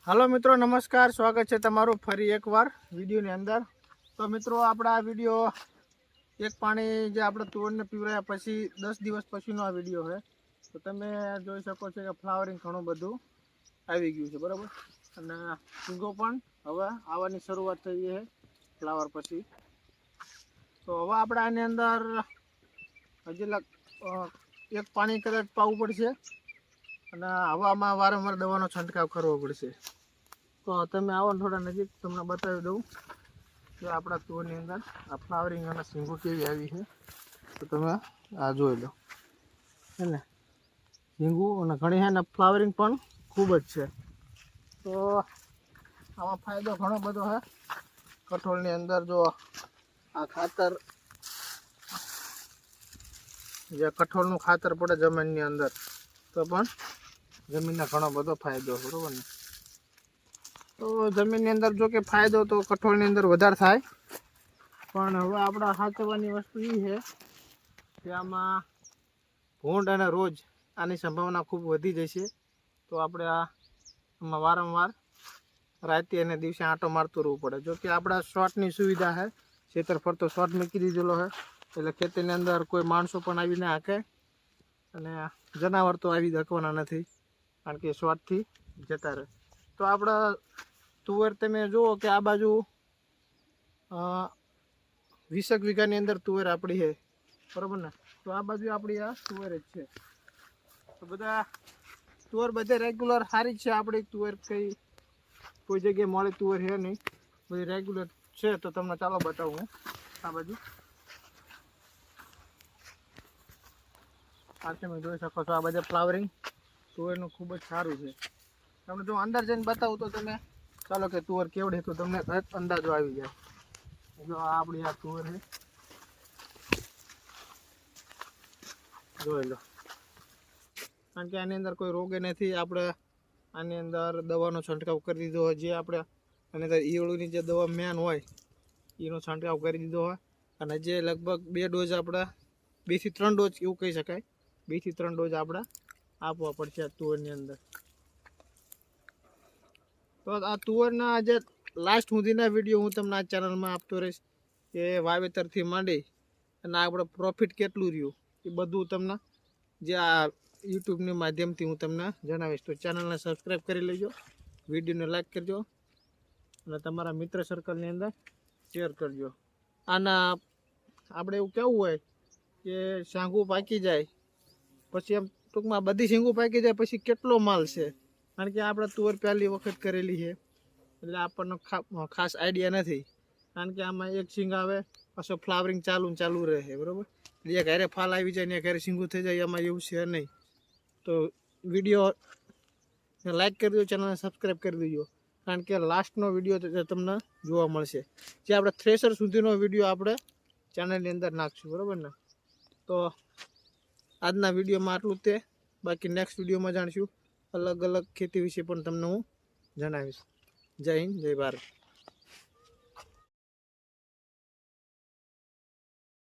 Hello मित्रों नमस्कार, स्वागत है तमारू फरी एक बार वीडियो ने अंदर। तो मित्रों आपड़ा वीडियो एक पानी जो आपणे तुवर ने पीवराया पछी 10 दिवस पछीनो आ वीडियो है। तो तमे जोई शको छो के फ्लावरिंग घणुं बधुं આવી ગયું છે બરાબર, અને ફૂગો પણ હવે આવવાની શરૂઆત થઈ છે ફ્લાવર પછી। તો હવે આપણે આની અંદર હજી એક પાણી કદાચ પાવું પડશે અને હવામાં વારંવાર દવાનો છંટકાવ કરવો પડશે। તો તમે આવો થોડા નજીક તમને બતાવી દઉં કે આપણા તુવરની અંદર આ ફ્લાવરિંગ અને સિંગો કેવી આવી છે। તો તમે આ જોઈ લો છે ને, સિંગુ અને ઘણી છે ને ફ્લાવરિંગ પણ ખૂબ જ છે। તો આમાં ફાયદો ઘણો બધો છે કઠોળની અંદર। જો આ ખાતર જે કઠોળનું ખાતર પડે જમીનની અંદર તો પણ જમીનને ઘણો બધો ફાયદો, બરાબર ને। તો જમીનની અંદર જો કે ફાયદો તો કઠોળની અંદર વધારે થાય, પણ હવે આપણે સાચવવાની વસ્તુ એ છે કે આમાં ભૂંડ અને રોજ આની સંભાવના ખૂબ વધી જશે। તો આપણે આમાં વારંવાર રાતે અને દિવસે આંટો મારતું રહેવું પડે। જો કે આપણા શોર્ટની સુવિધા છે, ખેતર ફરતો શોર્ટ મૂકી દીધેલો છે, એટલે ખેતરની અંદર કોઈ માણસો પણ આવીને હાંકે અને જનાવર તો આવી શકવાના નથી, કારણ કે શોર્ટથી જતા રહે। તો આપણા તુવેર તમે જુઓ કે આ બાજુ 20 વીઘાની અંદર તુવેર આપણી છે, બરાબર ને। તો આ બાજુ આપણી આ તુવેર જ છે। તો બધા તુવેર બધે રેગ્યુલર સારી જ છે આપણી તુવેર, કોઈ જગ્યાએ મોડી તુવેર છે નહીં, બધી રેગ્યુલર છે। તો તમને ચાલો બતાવું હું આ બાજુ। આ તમે જોઈ શકો છો આ બધા ફ્લાવરિંગ તુવેરનું ખૂબ જ સારું છે। તમને જો અંદર જઈને બતાવું તો તમે ચાલો કે તુવેર કેવડી તો તમને અંદાજો આવી જાય। જો આપણી આ તુવેર છે, જોઈ લો, કારણ કે આની અંદર કોઈ રોગે નથી। આપણે આની અંદર દવાનો છંટકાવ કરી દીધો હોય, જે આપણે આની અંદર ઈયળોની જે દવા મેન હોય એનો છંટકાવ કરી દીધો હોય, અને જે લગભગ 2 ડોઝ આપણે 2 થી 3 ડોઝ એવું કહી શકાય, 2 થી 3 ડોઝ આપણે આપવા પડશે આ તુવેરની અંદર। તો આ તુવેરના જે લાસ્ટ સુધીના વિડીયો હું તમને આ ચેનલમાં આપતો રહીશ કે વાવેતરથી માંડી અને આપણે પ્રોફિટ કેટલું રહ્યું એ બધું તમને જે આ યુટ્યુબની માધ્યમથી હું તમને જણાવીશ। તો ચેનલને સબસ્ક્રાઈબ કરી લેજો, વિડીયોને લાઈક કરજો અને તમારા મિત્ર સર્કલની અંદર શેર કરજો। આના આપણે એવું કહેવું હોય કે શાંગું પાકી જાય પછી એમ ટૂંકમાં બધી શીંગું પાકી જાય પછી કેટલો માલ છે, કારણ કે આપણે તુવેર પહેલી વખત કરેલી છે એટલે આપણને ખાસ આઈડિયા નથી, કારણ કે આમાં એક શીંગ આવે પાછો ફ્લાવરિંગ ચાલુ રહે, બરાબર। જે ઘરે ફાલ આવી જાય ને ઘરે શીંગું થઈ જાય એમાં એવું છે નહીં। તો વિડીયો લાઈક કરી દો, ચેનલને સબસ્ક્રાઈબ કરી દેજો, કારણ કે લાસ્ટનો વિડીયો તમને જોવા મળશે, જે આપણે થ્રેસર સુધીનો વિડીયો આપણે ચેનલની અંદર નાખશું, બરાબર ને। તો આજના વિડીયોમાં આટલું તે, બાકી નેક્સ્ટ વિડીયોમાં જાણીશું અલગ અલગ ખેતી વિશે પણ તમને હું જણાવીશ। જય હિન્દ, જય ભારત।